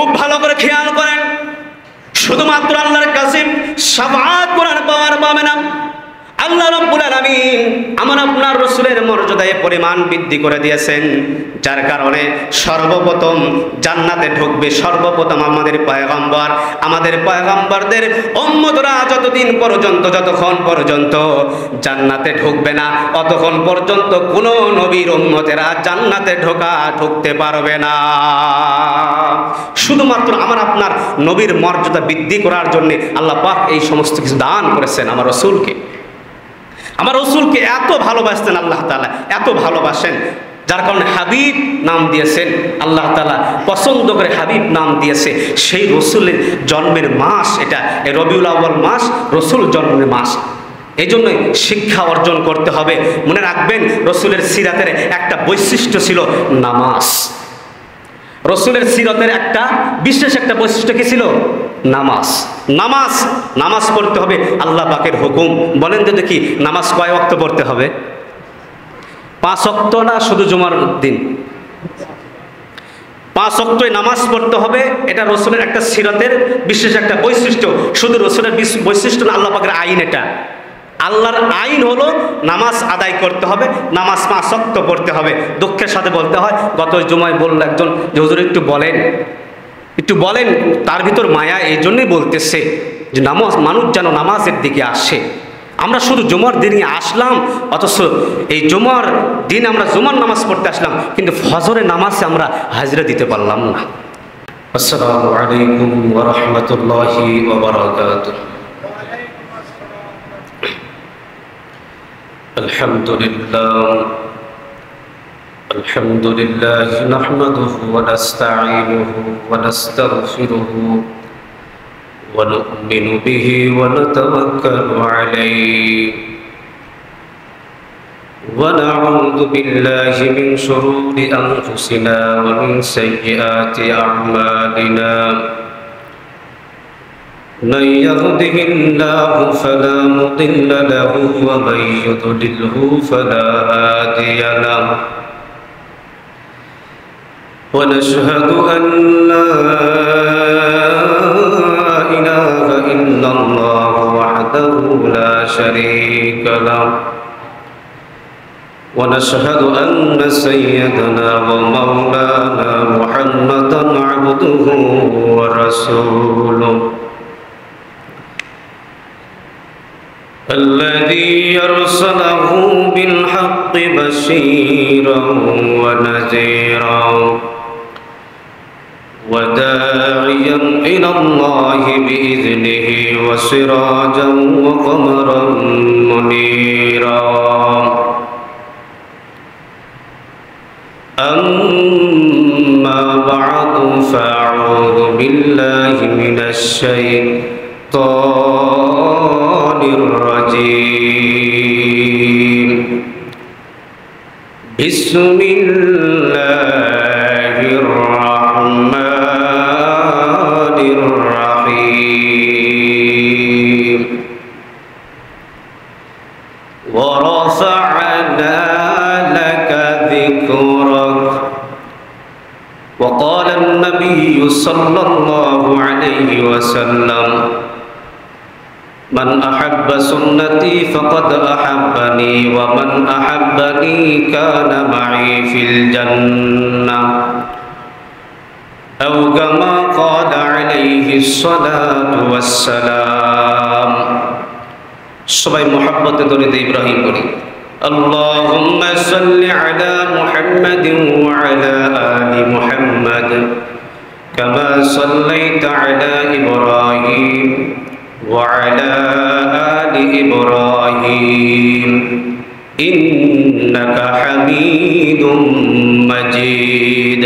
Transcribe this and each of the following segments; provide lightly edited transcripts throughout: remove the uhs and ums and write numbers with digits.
খুব ভালো করে খেয়াল করেন, শুধুমাত্র আল্লাহর কাছে শাফাআত করার পাওয়ার পাবে না। আল্লাহ রাব্বুল আলামিন আমার আপনার রাসূলের মর্যাদায় পরিমাণ বৃদ্ধি করে দিয়েছেন, যার কারণে সর্বপ্রথম জান্নাতে ঢুকবে সর্বপ্রথম আমাদের পয়গম্বর। আমাদের পয়গম্বরদের উম্মতরা যতক্ষণ পর্যন্ত জান্নাতে ঢুকবে না, ততক্ষণ পর্যন্ত কোনো নবীর উম্মতেরা জান্নাতে ঢুকতে পারবে না। শুধুমাত্র আমার আপনার নবীর মর্যাদা বৃদ্ধি করার জন্য আল্লাহ পাক এই সমস্ত কিছু দান করেছেন। আমার রসুলকে এত ভালোবাসতেন আল্লাহ তাআলা, এত ভালোবাসেন, যার কারণে হাবিব নাম দিয়েছেন। আল্লাহ তাআলা পছন্দ করে হাবিব নাম দিয়েছে। সেই রসুলের জন্মের মাস এটা, এই রবিউল আউয়াল মাস রসুল জন্মের মাস। এই জন্যই শিক্ষা অর্জন করতে হবে। মনে রাখবেন, রসুলের সিরাতের একটা বৈশিষ্ট্য ছিল নামাজ। রসুলের সিরাতের বিশেষ একটা বৈশিষ্ট্য কি ছিল? নামাজ পড়তে হবে আল্লাহ পাকের হুকুম। বলেন তো দেখি, নামাজ কয় ওয়াক্ত পড়তে হবে? 5 ওয়াক্ত না শুধু জুমার দিন? 5 ওয়াক্তই নামাজ পড়তে হবে। এটা রসুলের একটা সিরাতের বিশেষ একটা বৈশিষ্ট্য। শুধু রসুলের বৈশিষ্ট্য না, আল্লাহ পাকের আইন। এটা আল্লাহর আইন হলো নামাজ আদায় করতে হবে, নামাজ 5 ওয়াক্ত পড়তে হবে। দুঃখের সাথে বলতে হয়, গত জুমায় বলল একজন যে হুজুর একটু বলেন, তার ভিতর মায়া এই জন্যই বলতেছে যে মানুষ যেন নামাজের দিকে আসে। আমরা শুধু জুমার দিনে আসলাম, অথচ এই জুমার দিন আমরা জুমার নামাজ পড়তে আসলাম, কিন্তু ফজরের নামাজে আমরা হাজিরা দিতে পারলাম না। আসসালামু আলাইকুম ওয়া রাহমাতুল্লাহি ওয়া বারাকাতুহু। আলহামদুলিল্লাহ নাহমাদুহু ওয়া নাস্তাঈনুহু ওয়া নাস্তাগফিরুহু ওয়া নু'মিনু বিহি ওয়া নাতাওয়াক্কালু আলাইহি ওয়া না'উযু বিল্লাহি মিন শুরুরি আনফুসিনা ওয়া মিন সাইয়্যাতি আ'মালিনা। من يهده الله فلا مضل له ومن يضلله فلا هادي له ونشهد أن لا إله إلا الله وحده لا شريك له ونشهد أن سيدنا ومولانا محمدا عبده ورسوله الذي أرسله بالحق بشيرا ونذيرا وداعيا إلى الله بإذنه وسراجا وقمرا منيرا. أما بعد فأعوذ بالله من الشيطان الرجيم. بسم الله الرحمن الرحيم. ورفعنا لك ذكرك. وقال النبي صلى الله عليه وسلم من أحب سنتي فقد أحبني ومن أحبني كان معي في الجنة أو كما قال عليه الصلاة والسلام. সবাই মহব্বতে দরুদ ইব্রাহিম পড়ি। اللهم صل على محمد وعلى آل محمد كما صليت على إبراهيم وعلى آل إبراهيم إنك حميد مجيد.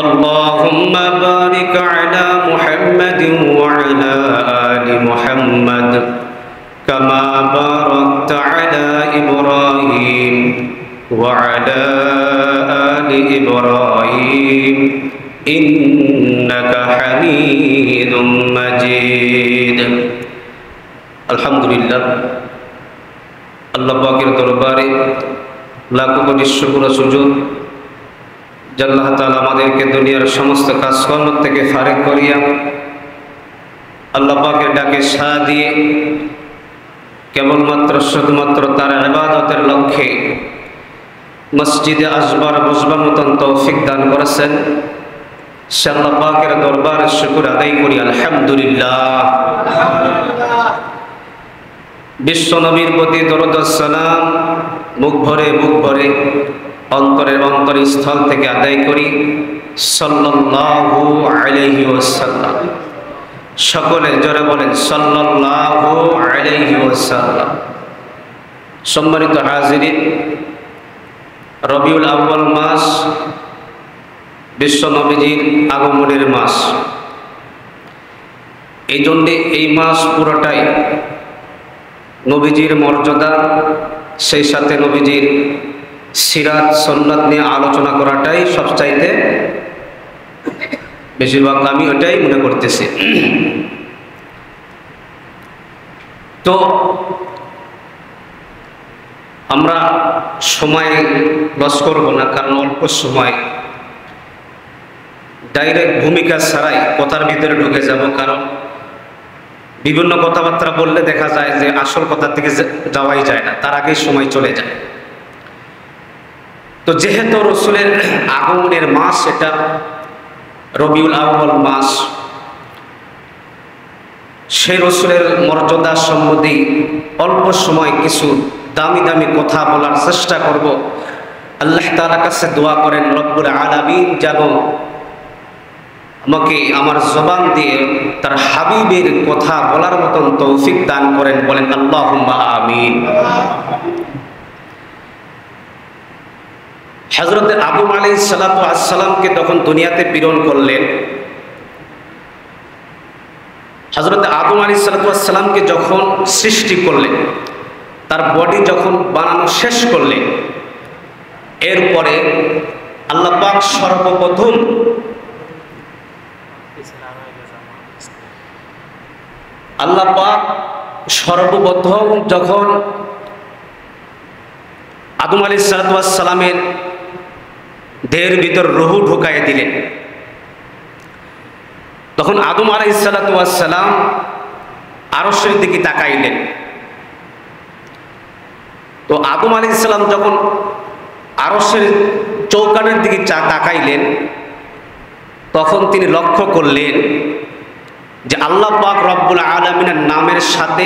اللهم بارك على محمد وعلى آل محمد كما باركت على إبراهيم وعلى آل إبراهيم إنك حميد مجيد. আলহামদুলিল্লাহ, আল্লাহ পাকের দরবারে লাখো কোটি শুকর সুজুদ যে আল্লাহ তাআলা আমাদেরকে দুনিয়ার সমস্ত কাজকর্ম থেকে ফারেক করিয়া আল্লাহ পাকের ডাকে সাড়া দিয়ে কেবলমাত্র শুধুমাত্র তার ইবাদতের লক্ষ্যে মসজিদে আসবার বসবার মতন তৌফিক দান করেছেন। সে আল্লাহ পাকের দরবারে শুকর আদায় করি আলহামদুলিল্লাহ। বিশ্ব নবীর প্রতি দরুদ ও সালাম মুখ ভরে অন্তরের অন্তরস্থল থেকে আদায় করি সাল্লাল্লাহু আলাইহি ওয়াসাল্লাম। সকলে জোরে বলেন সাল্লাল্লাহু আলাইহি ওয়াসাল্লাম। সম্মানিত হাজিরিন, রবিউল আউয়াল মাস বিশ্ব নবীজির আগমনের মাস। এই জন্যে এই মাস পুরোটাই নবীজির মর্যাদা, সেই সাথে নবীজির সিরাত সুন্নাত নিয়ে আলোচনা করাটাই সবচাইতে বেশিরভাগ আমি ওটাই মনে করতেছি। তো আমরা সময় লস করব না, কারণ অল্প সময় ডাইরেক্ট ভূমিকা ছাড়াই কথার ভিতরে ঢুকে যাব, কারণ বিভিন্ন কথাবার্তা বললে দেখা যায় যে আসল কথার দিকে যাওয়াই যায় না, তার আগেই সময় চলে যায়। তো যেহেতু রসুলের আগমনের মাস এটা রবিউল আউয়াল মাস, সেই রসুলের মর্যাদা সম্বন্ধে অল্প সময় কিছু দামি দামি কথা বলার চেষ্টা করব। আল্লাহ তাআলার কাছে দোয়া করেন রব্বুল আলামিন যেন আমাকে আমার জবান দিয়ে তার হাবিবের কথা বলার মতন তৌফিক দান করেন, বলেন আল্লাহুম্মা আমিন। হযরত আদম আলাইহিস সালাতু ওয়াস সালামকে তখন দুনিয়াতে প্রেরণ করলেন। হযরত আদম আলাইহিস সালাতু ওয়াস সালামকে যখন সৃষ্টি করলেন, তার বডি যখন বানানো শেষ করলেন, এরপরে আল্লাহ পাক সর্বপ্রথম যখন আদম আলাইহিস সালাতু ওয়াস সালামের দেহের ভিতর রূহ ঢুকাইয়া দিলেন, তখন আদম আলাইহিস সালাতু ওয়াস সালাম আরশের দিকে তাকাইলেন। তো আদম আলাইহিস সালাম যখন আরশের চৌকানের দিকে তাকাইলেন, তখন তিনি লক্ষ্য করলেন যে আল্লাহ পাক রব্বুল আলামিনের নামের সাথে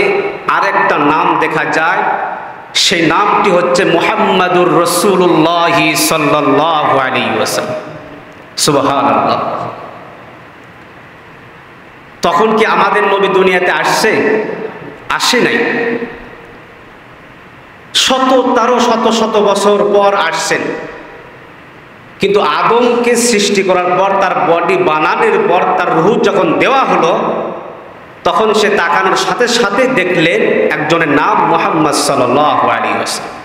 আরেকটা নাম দেখা যায়, সেই নামটি হচ্ছে মুহাম্মাদুর রাসূলুল্লাহ সাল্লাল্লাহু আলাইহি ওয়াসাল্লাম। সুবহানাল্লাহ। তখন কি আমাদের নবী দুনিয়াতে আসছে? আসে নাই। শত বছর পর আসছেন, কিন্তু আদমকে সৃষ্টি করার পর, তার বডি বানানোর পর, তার রূহ যখন দেওয়া হলো, তখন সে তাকানোর সাথে সাথে দেখলেন একজনের নাম মুহাম্মদ সাল্লাল্লাহু আলাইহি ওয়াসাল্লাম।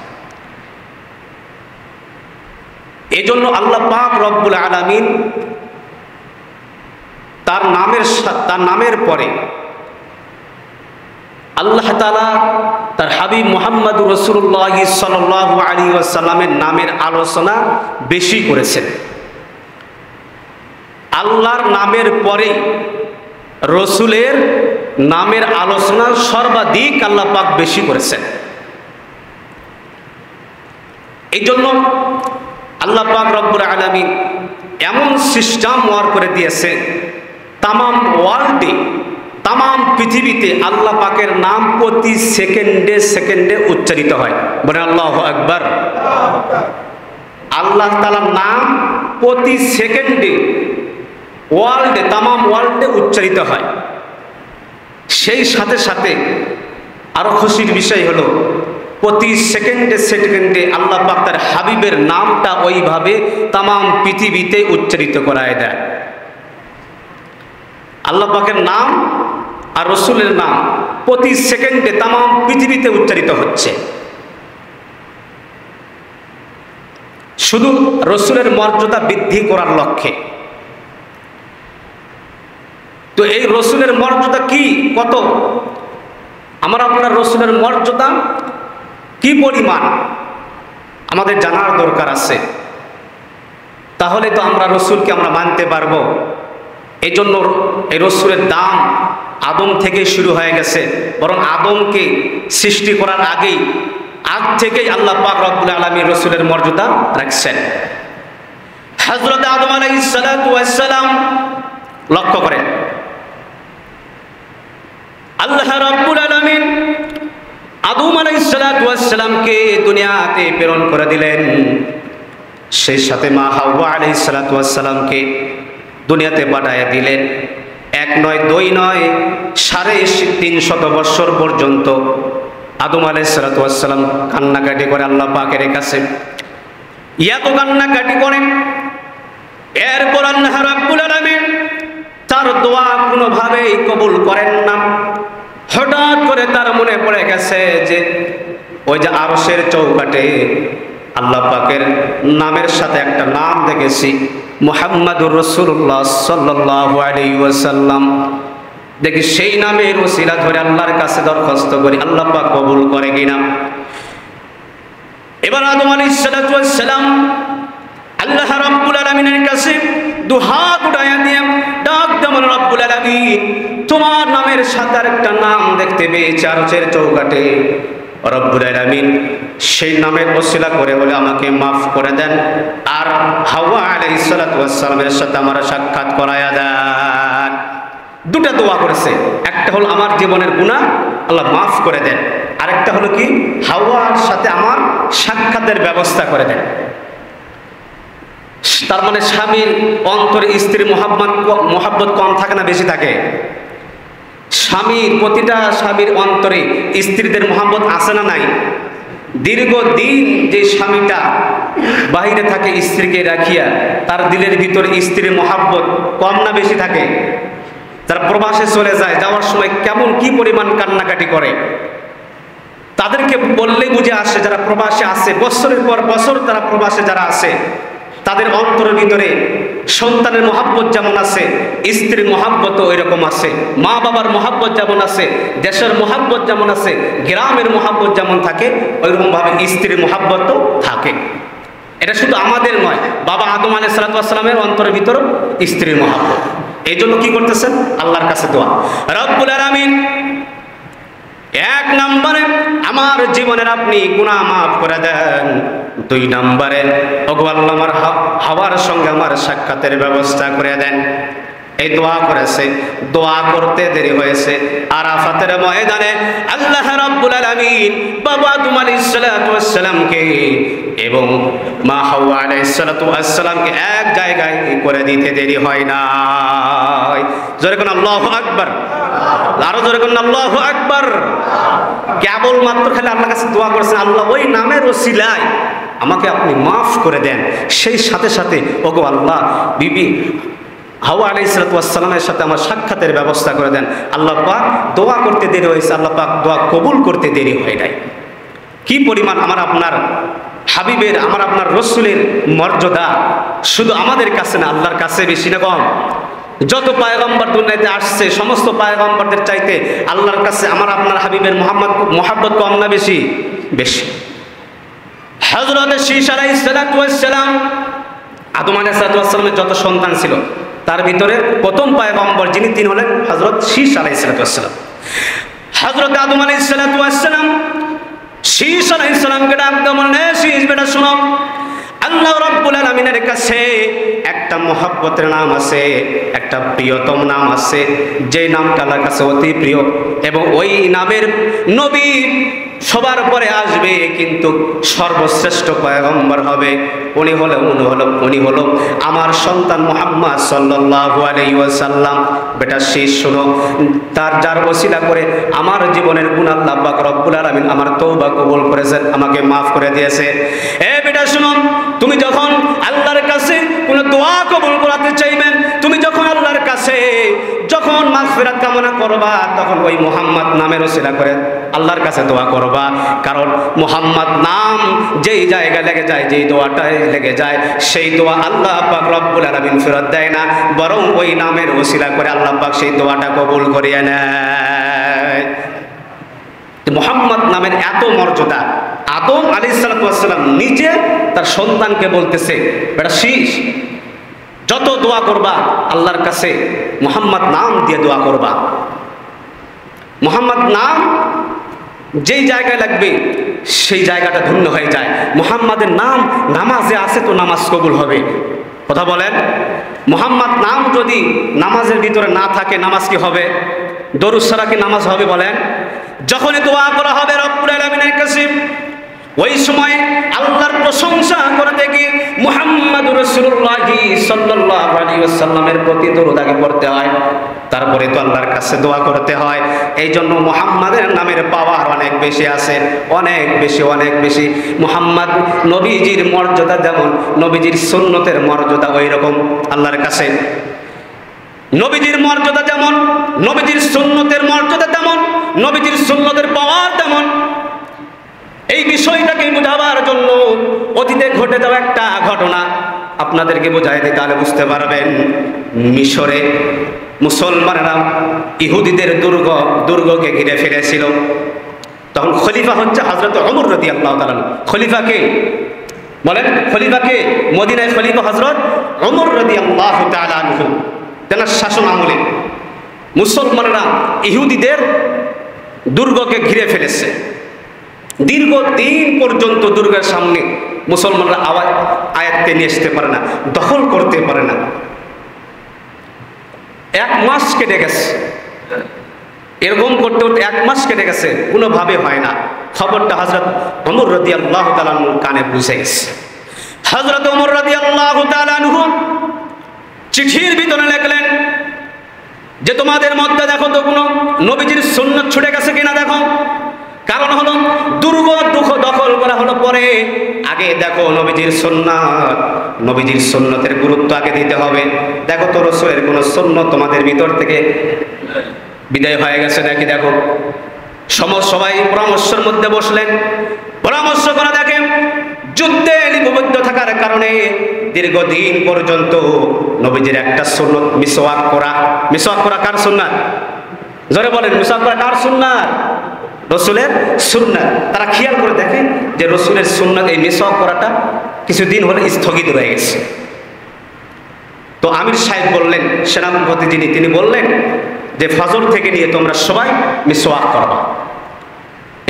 এজন্য আল্লাহ পাক রব্বুল আলামিন তার নামের পরে আল্লাহ তাআলা তার হাবিব মুহাম্মদুর রাসূলুল্লাহ সাল্লাল্লাহু আলাইহি ওয়াসাল্লামের নামের আলোচনা বেশি করেছেন। আল্লাহর নামের পরে রসুলের নামের আলোচনা সর্বাধিক আল্লাহ পাক বেশি করেছেন। এই জন্য আল্লাহ পাক রব্বুল আলামিন এমন সিস্টেম ওয়ার করে দিয়েছে, তামাম ওয়ার্ল্ডে, তামাম পৃথিবীতে আল্লাহ পাকের নাম প্রতি সেকেন্ডে সেকেন্ডে উচ্চারিত হয়। বলে আল্লাহু আকবার। আল্লাহ তাআলার নাম প্রতি সেকেন্ডে ওয়ার্ল্ডে, তামাম ওয়ার্ল্ডে উচ্চারিত হয়। সেই সাথে সাথে আরো খুশির বিষয় হলো, প্রতি সেকেন্ডে সেকেন্ডে আল্লাহ পাক তার হাবিবের নামটা ওইভাবে তামাম পৃথিবীতে উচ্চারিত করায় দেয়। আল্লাহ পাকের নাম আর রসুলের নাম প্রতি সেকেন্ডে তামাম পৃথিবীতে উচ্চারিত হচ্ছে। শুধু রসুলের মর্যাদা বৃদ্ধি করার লক্ষ্যে। তো এই রসুলের মর্যাদা কি, কত আমার আপনার রসুলের মর্যাদা কি পরিমাণ আমাদের জানার দরকার আছে। তাহলে তো আমরা রসুলকে আমরা মানতে পারবো। এই জন্য এই রসুলের দাম আদম থেকে শুরু হয়ে গেছে, বরং আদমকে সৃষ্টি করার আগেই আগ থেকেই আল্লাহ পাক রব্বুল আলামিন রসুলের মর্যাদা রাখছেন। হযরত আদম আলাইহিস সালাতু ওয়াস সালাম, লক্ষ্য করেন, আল্লাহ রাব্বুল আলামিন আদম আলাইহিস সালাতু ওয়াস সালামকে দুনিয়াতে প্রেরণ করে দিলেন। সেই সাথে মা হাওয়া আলাইহিস সালাতু ওয়াস সালামকে দুনিয়াতে পাঠাইয়া দিলেন। এক নয়, দুই নয়, 350 বৎসর পর্যন্ত আদম আলাইহিস সালাতু ওয়াস সালাম কান্নাকাটি করে আল্লাহ পাকের কাছে, এত কান্নাকাটি করেন। এরপর আল্লাহ রাব্বুল আলামিন তার দোয়া কোনোভাবেই কবুল করেন না। হঠাৎ করে তার মনে পড়ে গেছে যে ওই যে আরশের চৌকাঠে আল্লাহ পাকের নামের সাথে একটা নাম দেখেছি, মুহাম্মাদুর রাসূলুল্লাহ সাল্লাল্লাহু আলাইহি ওয়াসাল্লাম। দেখি সেই নামের ওসিলা ধরে আল্লাহর কাছে দরখাস্ত করি, আল্লাহ পাক কবুল করে কিনা। এবার আদম আলাইহিস সালাতু ওয়াস সালাম আল্লাহ রাব্বুল আলামিনের কাছে দুহাত উঠাইয়া দিয়ে ডাক দেন, রাব্বুল আলামিন তোমার নামের সাথে একটা নাম দেখতে পেয়েছি আরশের চৌকাঠে, রব্বুল আলামিন সেই নামের ওসিলা করে বলে আমাকে মাফ করে দেন, আর হাওয়া আলাইহিস সালাতু ওয়াস সালামের সাথে আমার সাক্ষাৎ করায়া দেন। দুটা দোয়া করেছে, একটা হলো আমার জীবনের গুনাহ আল্লাহ মাফ করে দেন, আরেকটা হলো কি হাওয়ার সাথে আমার সাক্ষাতের ব্যবস্থা করে দেন। তার মানে স্বামীর অন্তরে স্ত্রীর মোহাব্বত কম থাকে না বেশি থাকে? প্রতিটা স্বামীর অন্তরে স্ত্রীদের মোহাব্বত আছে না নাই? দীর্ঘদিন যে স্বামীটা বাহিরে থাকে স্ত্রীকে রাখিয়া, তার দিলের ভিতরে স্ত্রীর মোহাব্বত কম না বেশি থাকে? যারা প্রবাসে চলে যায়, যাওয়ার সময় কেমন কি পরিমাণ কান্নাকাটি করে, তাদেরকে বললেই বুঝে আসে যারা প্রবাসে আছে, বছরের পর বছর তারা প্রবাসে যারা আছে, তাদের অন্তরের ভিতরে সন্তানের মোহাব্বত যেমন আছে, স্ত্রীর মোহাব্বতও এরকম আছে, মা বাবার মোহাব্বত যেমন আছে, দেশের মোহাব্বত যেমন আছে, গ্রামের মোহাব্বত যেমন থাকে, ওইরকমভাবে স্ত্রীর মোহাব্বতও থাকে। এটা শুধু আমাদের নয়, বাবা আদম আলাইহিস সালাতু ওয়াস সালামের অন্তরের ভিতরেও স্ত্রীর মোহাব্বত। এই জন্য কি করতেছেন? আল্লাহর কাছে দোয়া, রব্বুল আলামিন এক নম্বরে আমার জীবনের আপনি গুনাহ মাফ করে দেন, দুই নম্বরে ওগো আল্লাহ আমার হাওয়ার সঙ্গে আমার সাক্ষাতের ব্যবস্থা করে দেন। এই দোয়া করেছে, দোয়া করতে দেরি হয়েছে। আরাফাতের ময়দানে আল্লাহ রাব্বুল আলামিন বাবা আদম আলাইহিস সালাতু ওয়াস সালামকে এবং মা হাওয়া আলাইহিস সালাতু ওয়াস সালামকে এক জায়গায় করে দিতে দেরি হয় না। জোরে কোন আল্লাহু আকবার, আরো জোরে কোন আল্লাহু আকবার। কেবল মাত্র খালি আল্লাহর কাছে দোয়া করেছেন, আল্লাহ ওই নামের ওসিলায় আমাকে আপনি মাফ করে দেন। সেই সাথে সাথে ওগো আল্লাহ বিবি হাওয়া আলাইহিস সালাতু ওয়াস সালামের সাথে আমার সাক্ষাতের ব্যবস্থা করে দেন। আল্লাহ পাক দোয়া করতে দেরি হয়েছে, আল্লাহ পাক দোয়া কবুল করতে দেরি হয় নাই। কি পরিমাণ আমার আপনার হাবিবের, আমার আপনার রসুলের মর্যাদা শুধু আমাদের কাছে না, আল্লাহর কাছে বেশি না কম? যত পয়গম্বর দুনিয়াতে আসছে সমস্ত পয়গম্বরদের চাইতে আল্লাহর কাছে আমার আপনার হাবিবের মোহাব্বত কম না বেশি? বেশি। হযরত শীশ আলাইহিস সালাতু ওয়াস সালাম, আদম আলাইহিস সালাতু ওয়াস সালামের যত সন্তান ছিল তার ভিতরে প্রথম পয়গম্বর যিনি, তিনি হলেন হযরত শীশ আলাইহিস সালাতু ওয়াস সালাম। হযরত আদম আলাইহিস সালাতু ওয়াস সালাম শীশ আলাইহিস সালামকে ডাক দিয়ে বললেন, শীশ বেটা শোনো, আল্লাহ রাব্বুল আলামিনের কাছে একটা মোহাব্বতের নাম আছে, একটা প্রিয়তম নাম আছে, যে নামটা আল্লাহর কাছে অতি প্রিয়, এবং ওই নামের নবী সবার পরে আসবে, কিন্তু সর্বশ্রেষ্ঠ পয়গম্বর হবে উনি হলো আমার সন্তান মুহাম্মদ সাল্লাল্লাহু আলাইহি ওয়াসাল্লাম। বেটা শীশ শোনো, তার যার ওসিলা করে আমার জীবনের গুনাহ আল্লাহ পাক রব্বুল আলামিন আমার তওবা কবুল করেছেন, আমাকে মাফ করে দিয়েছে। এ বেটা শোনো, তুমি যখন আল্লাহর কাছে কোনো দোয়া কবুল করাতে চাইবেন, তুমি যখন আল্লাহর কাছে যখন মাগফিরাত কামনা করবা, তখন ওই মুহাম্মদ নামের ওসিলা করে আল্লাহর কাছে দোয়া করবা। কারণ মুহাম্মদ নাম যেই জায়গায় লেগে যায়, যেই দোয়াটায় লেগে যায়, সেই দোয়া আল্লাহ পাক রব্বুল আলামিন ফেরত দেয় না, বরং ওই নামের ওসিলা করে আল্লাহ পাক সেই দোয়াটা কবুল করিয়ে নেয়। মুহাম্মদ নামের এত মর্যাদা, আদম আলাইহিস সালাম নিজে তার সন্তানকে বলতেছে, বেটা শীষ, যত দোয়া করবা আল্লাহর কাছে মুহাম্মদ নাম দিয়ে দোয়া করবা। মুহাম্মদ নাম যেই জায়গায় লাগবে সেই জায়গাটা ধন্য হয়ে যায়। মুহাম্মাদের নাম নামাজে আছে তো নামাজ কবুল হবে। কথা বলেন, মুহাম্মদ নাম যদি নামাজের ভিতরে না থাকে নামাজ কি হবে? দরুদ ছাড়া কি নামাজ হবে বলেন? যখনই দোয়া করা হবে রব্বুল আলামিনের কাছে, ওই সময় আল্লাহর প্রশংসা করতে গিয়ে মুহাম্মাদুর রাসূলুল্লাহ সাল্লাল্লাহু আলাইহি ওয়াসাল্লামের প্রতি দরুদ আগে পড়তে হয়, তারপরে তো আল্লাহর কাছে দোয়া করতে হয়। এই জন্য মুহাম্মাদের নামের পাওয়ার অনেক বেশি আছে, অনেক বেশি, অনেক বেশি। মুহাম্মদ নবীজির মর্যাদা যেমন, নবীজির সুন্নতের মর্যাদা ওই রকম আল্লাহর কাছে। নবীজির মর্যাদা যেমন, নবীজির সুন্নতের মর্যাদা তেমন, নবীজির সুন্নতের পাওয়ার তেমন। এই বিষয়টাকে বোঝাবার জন্য অতীতে ঘটে যাওয়া একটা ঘটনা আপনাদেরকে বোঝাই দিই, তাহলে বুঝতে পারবেন। মিশরে মুসলমানেরা ইহুদিদের দুর্গকে ঘিরে ফেলেছিল। তখন খলিফা হচ্ছে হযরত ওমর রাদিয়াল্লাহু তাআলা। খলিফা কে বলেন? খলিফা কে? মদিনায় খলিফা হযরত ওমর রাদিয়াল্লাহু তাআলা আনহু। তেনার শাসন আমলে মুসলমানেরা ইহুদিদের দুর্গকে ঘিরে ফেলেছে। দীর্ঘদিন পর্যন্ত দুর্গের সামনে মুসলমানরা আয়াত্তে নিয়ে আসতে পারে না, দখল করতে পারে না। 1 মাস কেটে গেছে, এরকম করতে করতে 1 মাস কেটে গেছে, কোনোভাবে হয় না। খবরটা হযরত ওমর রাদিয়াল্লাহু তাআলা আনহুর কানে পৌঁছে গেছে। হযরত ওমর রাদিয়াল্লাহু তাআলা আনহু চিঠির ভিতরে লিখলেন যে তোমাদের মধ্যে দেখো তো কোনো নবীজির সুন্নাত ছুটে গেছে কিনা দেখো। কারণ হলো দুর্গ দখল করা হলো পরে, আগে দেখো নবীজির সুন্নাত, নবীজির সুন্নতের গুরুত্ব আগে দিতে হবে। দেখো তো রাসূলের কোন সুন্নাত তোমাদের ভিতর থেকে বিদায় হয়ে গেছে নাকি দেখো। সবাই পরামর্শের মধ্যে বসলেন, পরামর্শ করে দেখেন যুদ্ধে লিপিবদ্ধ থাকার কারণে দীর্ঘদিন পর্যন্ত নবীজির একটা সুন্নাত মিসওয়াক করা। মিসওয়াক করা কার সুন্নাত? জোরে বলেন, মিসওয়াক করা কার সুন্নাত? রসুলের সুন্নাত। তারা খেয়াল করে দেখেন যে রসুলের সুন্নাত এই মিসওয়াক করাটা কিছুদিন হলে স্থগিত রয়ে গেছে। তো আমির সাহেব বললেন, সেনাপতি যিনি, তিনি বললেন যে ফজর থেকে নিয়ে তোমরা সবাই মিসওয়াক করবা।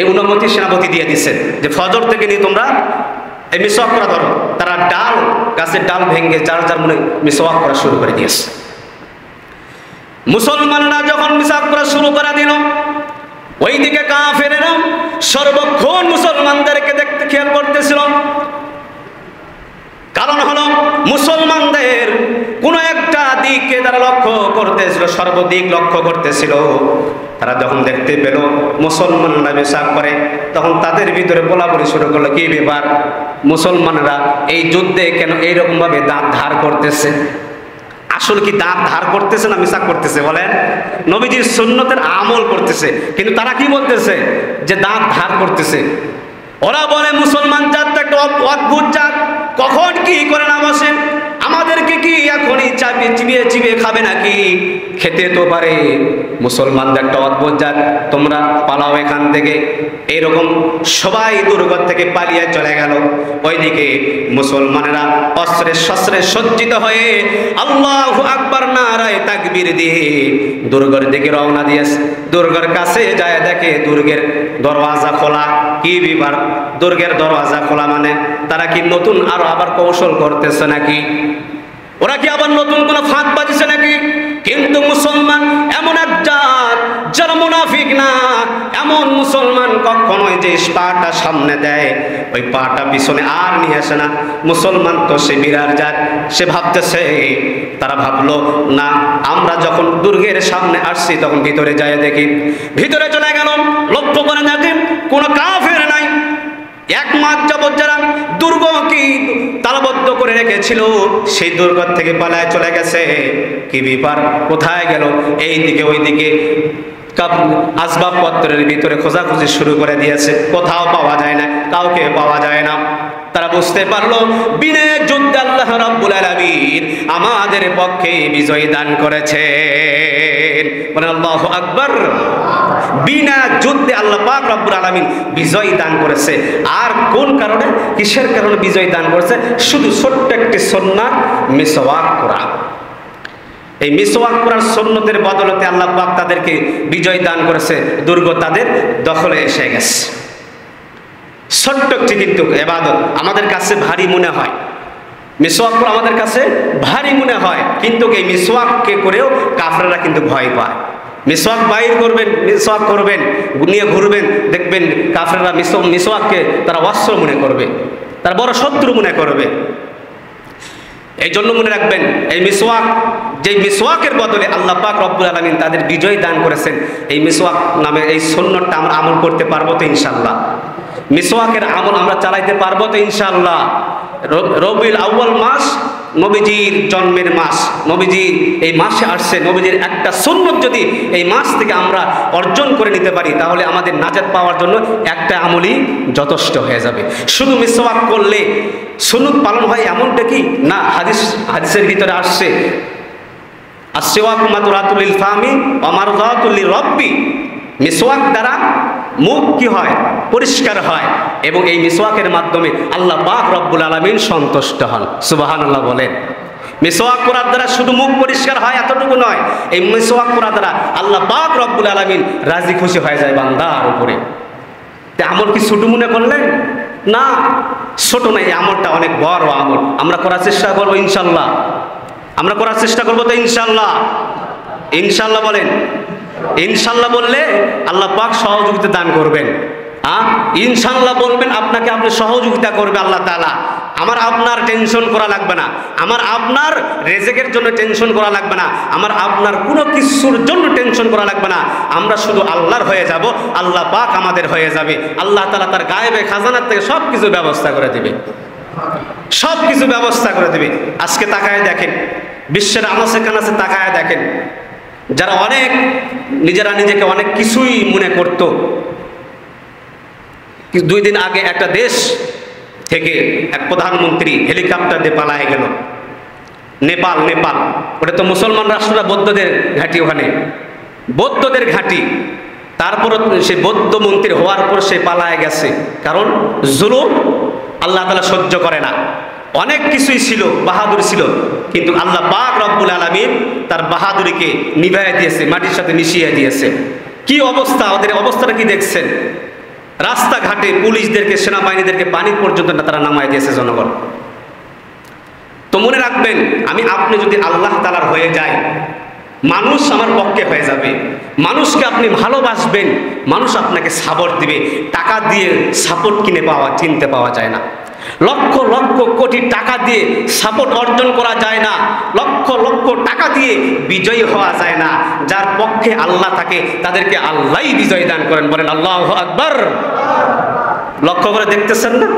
এই অনুমতি সেনাপতি দিয়ে দিচ্ছেন যে ফজর থেকে নিয়ে তোমরা এই মিসওয়াক করা ধরো। তারা গাছের ডাল ভেঙে যার যার মনে মিসওয়াক করা শুরু করে দিয়েছে। মুসলমানরা যখন মিসওয়াক করা শুরু করে দিল, ওইদিকে কাফেরেরা সর্বক্ষণ মুসলমানদেরকে দেখতে খেয়াল করতেছিল। কারণ হলো মুসলমানদের কোন একটা দিককে তারা লক্ষ্য করতেছিল, সর্বদিক লক্ষ্য করতেছিল। তারা যখন দেখতে পেল মুসলমানরা মিসওয়াক করে, তখন তাদের ভিতরে বলাবলি শুরু করলো, কি ব্যাপার মুসলমানরা এই যুদ্ধে কেন এইরকম ভাবে দাঁত ধার করতেছে? আসলে কি দাঁত ধার করতেছে না মিসওয়াক করতেছে বলেন? নবীজির সুন্নতের আমল করতেছে, কিন্তু তারা কি বলতেছে যে দাঁত ধার করতেছে। ওরা বলে মুসলমান জাত একটা অদ্ভুত জাত, কখন কি করে না বসে, আমাদেরকে কি এখনই চিবিয়ে চিবিয়ে খাবে নাকি? খেতে তো পারে। মুসলমানদের একটা অদ্ভুত জাত, তোমরা পালাও এখান থেকে। এইরকম সবাই দুর্গ থেকে পালিয়ে চলে গেল। ওইদিকে মুসলমানেরা অস্ত্রে শস্ত্রে সজ্জিত হয়ে আল্লাহু আকবার নারায়ে তাকবীর দিয়ে দুর্গের দিকে রওনা দিয়েছে। দুর্গের কাছে যায় দেখে দুর্গের দরওয়াজা খোলা। কি বিবার? দুর্গের দরওয়াজা খোলা মানে তারা কি নতুন আবার কৌশল করতেছে নাকি? ওরা কি আবার নতুন কোনো ফাঁদ বাজিছে নাকি? কিন্তু মুসলমান এমন এক জাত যারা মুনাফিক না, এমন মুসলমান কখনোই যে পাটা সামনে দেয় ওই পাটা পিছনে আর নিয়ে আসে না। মুসলমান তো সে বিরাট জাত, সে ভাবতেছে, তারা ভাবলো না আমরা যখন দুর্গের সামনে আসছি তখন ভিতরে যায় দেখি। ভিতরে চলে গেল, লক্ষ্য করে দেখি কোনো কাফের নাই। 1 মাস যাবৎ যারা দুর্গ কি তালাবদ্ধ করে রেখেছিল সেই দুর্গ থেকে পালায় চলে গেছে। কি ব্যাপার, কোথায় গেল? এই দিকে ওই দিকে আসবাবপত্রের ভিতরে খোঁজাখুঁজি শুরু করে দিয়েছে, কোথাও পাওয়া যায় না, কাউকে পাওয়া যায় না। তারা বুঝতে পারলো বিনা যুদ্ধে আল্লাহ রাব্বুল আলামিন আমাদের পক্ষে বিজয় দান করেছেন। বলেন আল্লাহু আকবার। বিনা যুদ্ধে আল্লাহ পাক রব্বুল আলামিন বিজয় দান করেছে। আর কোন কারণে, কিসের কারণে বিজয় দান করেছে? শুধু ছোট্ট একটি সুন্নাত, মিসওয়াক করা। এই মিসওয়াক করার সুন্নতের বদলতে আল্লাহ পাক তাদেরকে বিজয় দান করেছে, দুর্গ তাদের দখলে এসে গেছে। ছোট্ট একটি কিন্তু ইবাদত আমাদের কাছে ভারী মনে হয়, মিসওয়াক করা আমাদের কাছে ভারী মনে হয়, কিন্তু এই মিসওয়াককে করেও কাফেররা কিন্তু ভয় পায়। মিসওয়াক বাইর করবেন, মিসওয়াক করবেন, নিয়ে ঘুরবেন, দেখবেন কাফেররা মিসওয়াককে তারা অস্ত্র মনে করবে, তারা বড় শত্রু মনে করবে। এই জন্য মনে রাখবেন, এই মিসওয়াক, যে মিসওয়াকের বদলে আল্লাহ পাক রব্বুল আলামিন তাদের বিজয় দান করেছেন। এই মিসওয়াক নামে এই সুন্নতটা আমরা আমল করতে পারবো তো ইনশাআল্লাহ? মিসওয়াকের আমল আমরা চালাইতে পারবো তো ইনশাআল্লাহ? রবিউল আউয়াল মাস নবীজির জন্মের মাস, নবীজির এই মাসে আসছে, নবীজির একটা সুন্নত যদি এই মাস থেকে আমরা অর্জন করে নিতে পারি, তাহলে আমাদের নাজাত পাওয়ার জন্য একটা আমলই যথেষ্ট হয়ে যাবে। শুধু মিসওয়াক করলে সুন্নত পালন হয় এমনটা কি না? হাদিসের ভিতরে আসছে, আসওয়াকু মাতুরাতুল লিল ফামি ওয়া মারদাতুল লিরাব্বি। মিসওয়াক দ্বারা মুখ কি হয়? পরিষ্কার হয়, এবং এই মিসওয়াকের মাধ্যমে আল্লাহ পাক রব্বুল আলামিন সন্তুষ্ট হন। সুবহানাল্লাহ বলেন। মিসওয়াক করার দ্বারা শুধু মুখ পরিষ্কার হয় এতটুকু নয়, এই মিসওয়াক করার দ্বারা আল্লাহ পাক রব্বুল আলামিন রাজি খুশি হয়ে যায় বান্দার উপরে। তে আমল কি ছোট মনে করলেন? না, ছোট নয়, এই আমলটা অনেক বড় আমল। আমরা করার চেষ্টা করবো ইনশাআল্লাহ, আমরা করার চেষ্টা করবো তো ইনশাআল্লাহ? ইনশাআল্লাহ বলেন। ইনশাআল্লাহ বললে আল্লাহ পাক সহযোগিতা দান করবেন। ইনশাআল্লাহ বলবেন, আপনাকে আপনি সহযোগিতা করবে আল্লাহ তাআলা। আমার আপনার টেনশন করা লাগবে না, আমার আপনার রেজেকের জন্য টেনশন করা লাগবে না, আমার আপনার কোনো কিছুর জন্য টেনশন করা লাগবে না। আমরা শুধু আল্লাহর হয়ে যাব, আল্লাহ পাক আমাদের হয়ে যাবে। আল্লাহ তাআলা তার গায়েবে খাজানার থেকে সব কিছু ব্যবস্থা করে দেবে, সব কিছু ব্যবস্থা করে দেবে। আজকে তাকায় দেখেন, বিশ্বের আনাচে কানাচে তাকায় দেখেন, যারা অনেক নিজেরা নিজেকে অনেক কিছুই মনে করত, 2 দিন আগে একটা দেশ থেকে এক প্রধানমন্ত্রী হেলিকপ্টার দিয়ে পালায় গেল। নেপাল, ওটা তো মুসলমান রাষ্ট্ররা বৌদ্ধদের ঘাঁটি, ওখানে বৌদ্ধদের ঘাঁটি। তারপর সে বৌদ্ধ মন্ত্রী হওয়ার পর সে পালায় গেছে, কারণ জুলুম আল্লাহ তাআলা সহ্য করে না। অনেক কিছুই ছিল, বাহাদুর ছিল, কিন্তু আল্লাহ পাক রব্বুল আলামিন তার বাহাদুরিকে নিভাইয়া দিয়েছে, মাটির সাথে মিশিয়ে দিয়েছে। কি অবস্থা, ওদের অবস্থাটা কি দেখছেন? রাস্তাঘাটে পুলিশদেরকে, সেনাবাহিনীদেরকে পানি পর্যন্ত না তারা নামায় দিয়েছে জনগণ। তো মনে রাখবেন, আপনি যদি আল্লাহ তাআলার হয়ে যায়, মানুষ আমার পক্ষে হয়ে যাবে। মানুষকে আপনি ভালোবাসবেন, মানুষ আপনাকে সাপোর্ট দিবে। টাকা দিয়ে সাপোর্ট কিনতে পাওয়া যায় না। লক্ষ লক্ষ কোটি টাকা দিয়ে সাপোর্ট অর্জন করা যায় না। লক্ষ লক্ষ টাকা দিয়ে বিজয়ী হওয়া যায় না। যার পক্ষে আল্লাহ থাকে তাদেরকে আল্লাহই বিজয় দান করেন। বলেন আল্লাহু আকবার। লক্ষ্য করে দেখতেছেন না,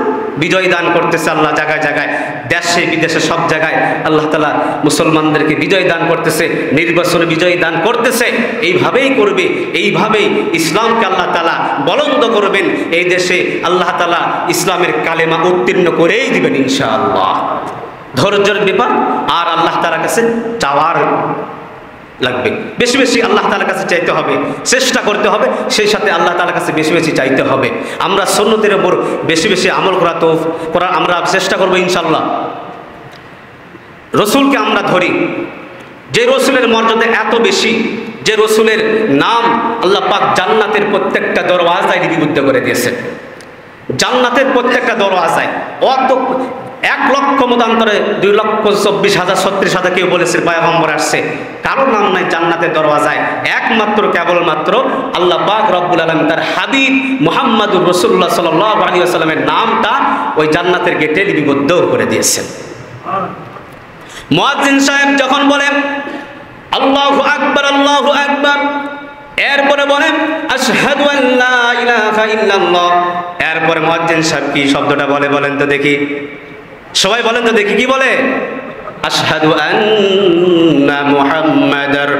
বিজয় দান করতেছে আল্লাহ জায়গায় জায়গায়, দেশে বিদেশে সব জায়গায় আল্লাহ তাআলা মুসলমানদেরকে বিজয় দান করতেছে, নির্বাচনে বিজয় দান করতেছে। এইভাবেই করবে, এইভাবেই ইসলামকে আল্লাহ তাআলা বলন্দ করবেন। এই দেশে আল্লাহ তাআলা ইসলামের কালেমা উত্তীর্ণ করেই দিবেন ইনশাআল্লাহ। ধৈর্যের ব্যাপার, আর আল্লাহ তাআলার কাছে চাওয়ার লাগবে, বেশি বেশি আল্লাহ তাআলার কাছে চাইতে হবে, চেষ্টা করতে হবে, সেই সাথে আল্লাহ তাআলার কাছে বেশি বেশি চাইতে হবে। আমরা সুন্নতের উপর বেশি বেশি আমল করা আমরা চেষ্টা করবো ইনশাআল্লাহ। রসুলকে আমরা ধরি, যে রসুলের মর্যাদা এত বেশি, যে রসুলের নাম আল্লাহ পাক জান্নাতের প্রত্যেকটা দরওয়াজায় লিপিবদ্ধ করে দিয়েছেন। জান্নাতের প্রত্যেকটা দরওয়াজায় 1 লক্ষ মতান্তরে 2,24,036 কেউ বলেছে পয়গম্বর আসছে, কারো নাম নাই জান্নাতের দরওয়াজায়। একমাত্র কেবলমাত্র আল্লাহ পাক রব্বুল আলামিন তার হাবিব মুহাম্মাদুর রাসূলুল্লাহ সাল্লাল্লাহু আলাইহি ওয়াসাল্লামের নামটা ওই জান্নাতের গেটে লিপিবদ্ধ করে দিয়েছেন। মুয়াজ্জিন সাহেব যখন বলেন আল্লাহু আকবার, আল্লাহু আকবার, এরপরে বলেন আশহাদু আল্লা ইলাহা ইল্লাল্লাহ, এরপরে মুয়াজ্জিন সাহেব কি শব্দটা বলেন তো দেখি, সবাই বলেন তো দেখি, কি বলে? আশহাদু আন্না মুহাম্মাদার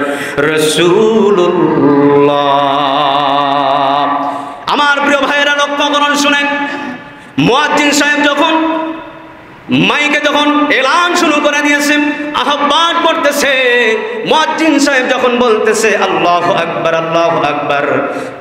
রাসূলুল্লাহ। আমার প্রিয় ভাইয়েরা লক্ষ্য করুন, শুনেন, মুয়াজ্জিন সাহেব যখন মাইকে যখন এলান শুরু করে দিয়েছে, আহ্বান করতেছে, মুয়াজ্জিন সাহেব যখন বলতেছে আল্লাহু আকবার আল্লাহু আকবার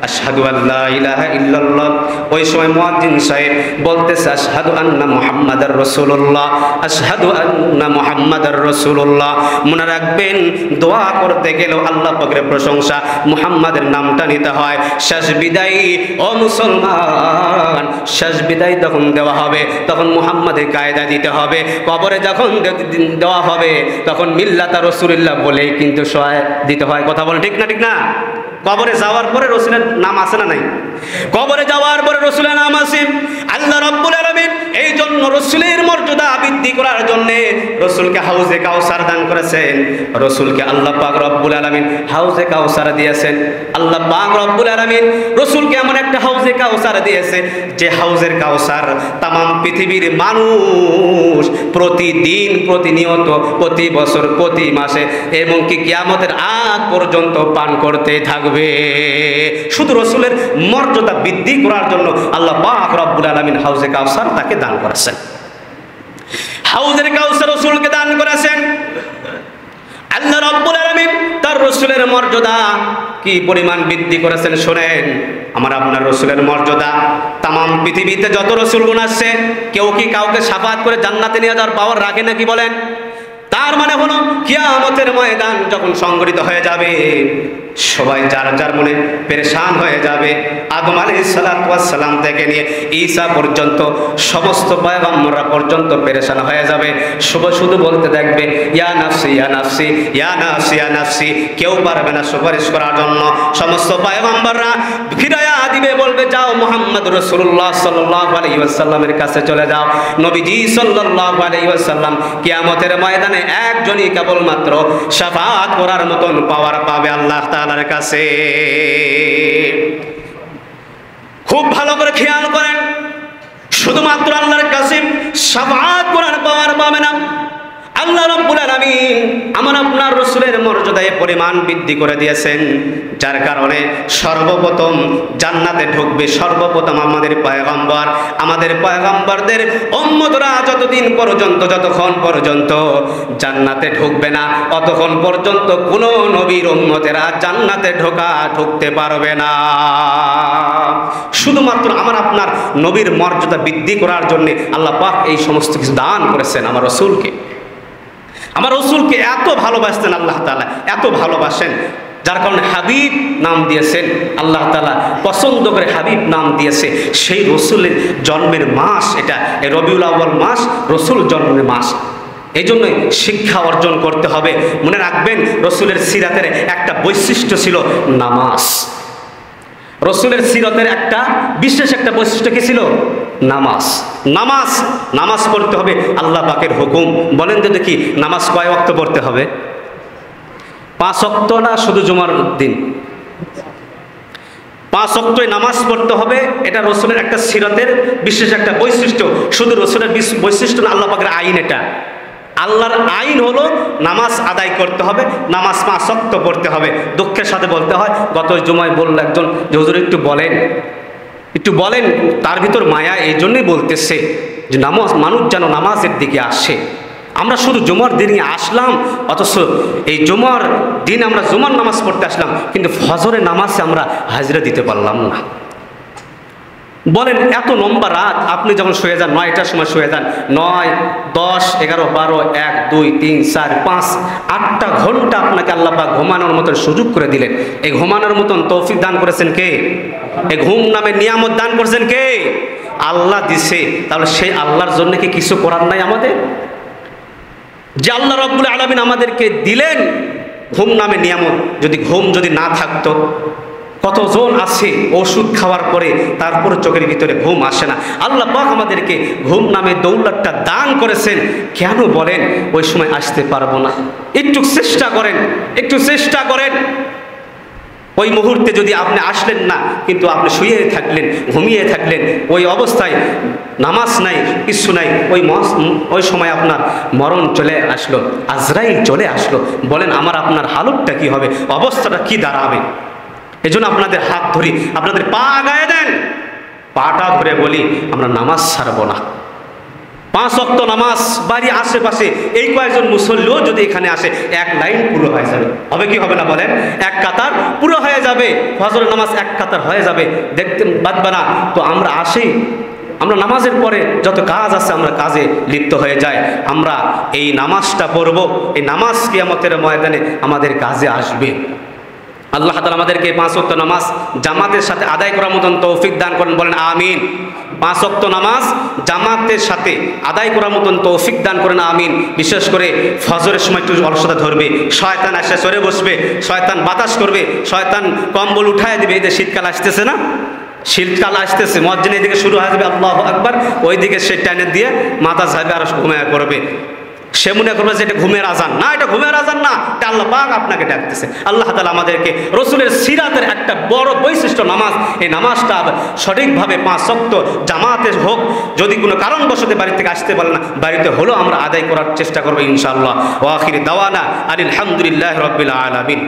আশহাদু আল্লা ইলাহা ইল্লাল্লাহ, ওই সময় মুয়াজ্জিন সাহেব বলতেছে আশহাদু আন্না মুহাম্মাদার রাসূলুল্লাহ আশহাদু আন্না মুহাম্মাদার রাসূলুল্লাহ। মনে রাখবেন, দোয়া করতে গেলেও আল্লাহ পাকের প্রশংসা, মুহাম্মাদের নামটা নিতে হয়। শেষ বিদায় ও মুসলমান, শেষ বিদায় যখন দেওয়া হবে তখন মুহাম্মাদের কায়দা দিতে হবে। কবরে যখন দেওয়া হবে তখন মিল্লাতা রাসূলুল্লাহ বলেই কিন্তু সহায় দিতে হয়। কথা বল ঠিক না? ঠিক না? কবরে যাওয়ার পরে রসুলের নাম আছে না নাই? কবরে যাওয়ার পরে রসুলের নাম আছে। আল্লাহ রাব্বুল আলামিন এই জন্য রসুলের মর্যাদা বৃদ্ধি করার জন্য রসুলকে হাউজে কাউসার দান করেছেন। রসুলকে আল্লাহ পাক রব্বুল আলামিন হাউজে কাউসার দিয়েছেন। আল্লাহ পাক রব্বুল আলামিন রসুলকে এমন একটা হাউজে কাউসার দিয়েছে যে হাউজের কাউসার তামাম পৃথিবীর মানুষ প্রতিদিন, প্রতিনিয়ত, প্রতি বছর, প্রতি মাসে এবং কি কিয়ামতের আগ পর্যন্ত পান করতে থাকবে। শুধু রসুলের মর্যাদা বৃদ্ধি করার জন্য আল্লাহ পাক রব্বুল আলামিন হাউজে কাউসার তাকে দান করেছেন। হাউজের কাউসার রসুলকে দান করেছেন। আল্লাহ রাব্বুল আলামিন তার রসুলের মর্যাদা কি পরিমাণ বৃদ্ধি করেছেন শোনেন। আমার আপনার রসুলের মর্যাদা, তামাম পৃথিবীতে যত রসুলগণ আসছে কেউ কি কাউকে শাফাআত করে জান্নাতে নিয়ে যাওয়ার পাওয়ার রাখে নাকি বলেন? তার মানে হলো কিয়ামতের ময়দান যখন সংগঠিত হয়ে যাবে, সবাই যার যার মনে পেরেশান হয়ে যাবে। আদম আলাইহিস সালাম থেকে নিয়ে ঈসা পর্যন্ত সমস্ত পয়গম্বররা পর্যন্ত পেরেশান হয়ে যাবে। শুধু বলতে দেখবে ইয়া নাফসি ইয়া নাফসি ইয়া নাফসি ইয়া নাফসি। কেউ পারবে না সুপারিশ করার জন্য। সমস্ত পয়গম্বররা ফিরায়া দিবে, বলবে যাও মুহাম্মদ রাসূলুল্লাহ সাল্লাল্লাহু আলাইহি ওয়াসাল্লামের কাছে চলে যাও। নবীজি সাল্লাল্লাহু আলাইহি ওয়াসাল্লাম কিয়ামতের ময়দানে একজনই কেবলমাত্র শাফাআত করার মতন পাওয়ার পাবে আল্লাহ তাআলার কাছে। খুব ভালো করে খেয়াল করেন, শুধুমাত্র আল্লাহর কাছে শাফাআত করার পাওয়ার পাবে না। আল্লাহ রাব্বুল আলামিন আমার আপনার রাসূলের মর্যাদায় পরিমাণ বৃদ্ধি করে দিয়েছেন, যার কারণে সর্বপ্রথম জান্নাতে ঢুকবে সর্বপ্রথম আমাদের পয়গম্বর। আমাদের পয়গম্বরদের উম্মতরা যতক্ষণ পর্যন্ত জান্নাতে ঢুকবে না, ততক্ষণ পর্যন্ত কোনো নবীর উম্মতেরা জান্নাতে ঢুকতে পারবে না। শুধুমাত্র আমার আপনার নবীর মর্যাদা বৃদ্ধি করার জন্য আল্লাহ পাক এই সমস্ত কিছু দান করেছেন। আমার রাসূলকে, আমার রাসূলকে এত ভালোবাসতেন আল্লাহ তাআলা, এত ভালোবাসেন, যার কারণে হাবিব নাম দিয়েছেন। আল্লাহ তাআলা পছন্দ করে হাবিব নাম দিয়েছে। সেই রাসূলের জন্মের মাস এটা, এই রবিউল আউয়াল মাস রাসূল জন্মের মাস। এই জন্যই শিক্ষা অর্জন করতে হবে। মনে রাখবেন, রাসূলের সিরাতের একটা বৈশিষ্ট্য ছিল নামাজ। রাসূলের সিরাতের একটা বিশেষ একটা বৈশিষ্ট্য কি ছিল? নামাজ। নামাজ নামাজ পড়তে হবে, আল্লাহ পাকের হুকুম। বলেন তো দেখি, নামাজ কয় ওয়াক্ত পড়তে হবে? 5 ওয়াক্ত না শুধু জুমার দিন? 5 ওয়াক্তই নামাজ পড়তে হবে। এটা রাসূলের একটা সিরাতের বিশেষ একটা বৈশিষ্ট্য। শুধু রাসূলের বৈশিষ্ট্য না, আল্লাহ পাকের আইন। এটা আল্লাহর আইন হলো নামাজ আদায় করতে হবে, নামাজ 5 ওয়াক্ত পড়তে হবে। দুঃখের সাথে বলতে হয়, গত জুমায় বলল একজন যে হুজুর একটু বলেন, তার ভিতর মায়া এই জন্যই বলতেছে যে মানুষ যেন নামাজের দিকে আসে। আমরা শুধু জুমার দিনে আসলাম, অথচ এই জুমার দিন আমরা জুমার নামাজ পড়তে আসলাম, কিন্তু ফজরের নামাজে আমরা হাজিরা দিতে পারলাম না। বলেন, এত লম্বা রাত আপনি যখন শুয়ে যান, 9টার সময় শুয়ে যান, 9, 10, 11, 12, 1, 2, 3, 4, 5, 8টা ঘন্টা আপনাকে আল্লাহ পাক ঘুমানোর মতন সুযোগ করে দিলেন। এই ঘুমানোর মতন তৌফিক দান করেছেন কে? এই ঘুম নামে নিয়ামত দান করেছেন কে? আল্লাহ দিছে। তাহলে সেই আল্লাহর জন্য কি কিছু করার নাই আমাদের? যে আল্লাহ রাব্বুল আলামিন আমাদেরকে দিলেন ঘুম নামে নিয়ামত, ঘুম যদি না থাকতো, কতজন আছে ওষুধ খাওয়ার পরে তারপর চোখের ভিতরে ঘুম আসে না। আল্লাহ পাক আমাদেরকে ঘুম নামে দৌলতটা দান করেছেন। কেন বলেন ওই সময় আসতে পারবো না? একটু চেষ্টা করেন। ওই মুহূর্তে যদি আপনি আসলেন না, কিন্তু আপনি শুয়ে থাকলেন, ঘুমিয়ে থাকলেন, ওই অবস্থায় নামাজ নাই, কিছু নাই, ওই সময় আপনার মরণ চলে আসলো, আজরাইল চলে আসলো, বলেন আমার আপনার হালতটা কি হবে? অবস্থাটা কি দাঁড়াবে? এজন্য আপনাদের হাত ধরি, আপনাদের পা গায়ে দেন, পাটা ধরে বলি আমরা নামাজ ছাড়বো না। 5 ওয়াক্ত নামাজ বাড়ি আশেপাশে এই কয়েকজন মুসল্লিও যদি এখানে আসে, এক লাইন পুরো হয়ে যাবে। হবে কি হবে না বলেন? এক কাতার পুরো হয়ে যাবে, ফজরের নামাজ এক কাতার হয়ে যাবে, দেখতে বাদবা না। তো আমরা আসি, আমরা নামাজের পরে যত কাজ আছে আমরা কাজে লিপ্ত হয়ে যাই। আমরা এই নামাজটা পড়ব, এই নামাজ কিয়ামতের ময়দানে আমাদের কাজে আসবে। আল্লাহ তাআলা আমাদেরকে 5 ওয়াক্ত নামাজ জামাতের সাথে আদায় করার মতন তৌফিক দান করেন, বলেন আমিন। 5 ওয়াক্ত নামাজ জামাতের সাথে আদায় করার মতন তৌফিক দান করেন, আমিন। বিশেষ করে ফজরের সময় একটু অলসতা ধরবে, শয়তান এসে সরে বসবে, শয়তান বাতাস করবে, শয়তান কম্বল উঠায় দিবে। এই যে শীতকাল আসতেছে না, শীতকাল আসতেছে, মুয়াজ্জিন এদিকে শুরু হয়ে যাবে আল্লাহু আকবার, ওইদিকে সে টানে দিয়ে মাথা ঝাঁবে আর ঘুমিয়ে পড়বে। সে মনে করবে যে এটা ঘুমের আজান, না এটা ঘুমের আজান না, এটা আল্লাহ পাক আপনাকে ডাকতেছে। আল্লাহ তাআলা আমাদেরকে রসুলের সিরাতের একটা বড় বৈশিষ্ট্য নামাজ, এই নামাজটা সঠিকভাবে 5 ওয়াক্ত জামাতের হোক, যদি কোনো কারণবশত বাড়ি থেকে আসতে পারে না, বাড়িতে হলেও আমরা আদায় করার চেষ্টা করবো ইনশাআল্লাহ। ওয়া আখির দাওয়ানা আলহামদুলিল্লাহি রাব্বিল আলামিন।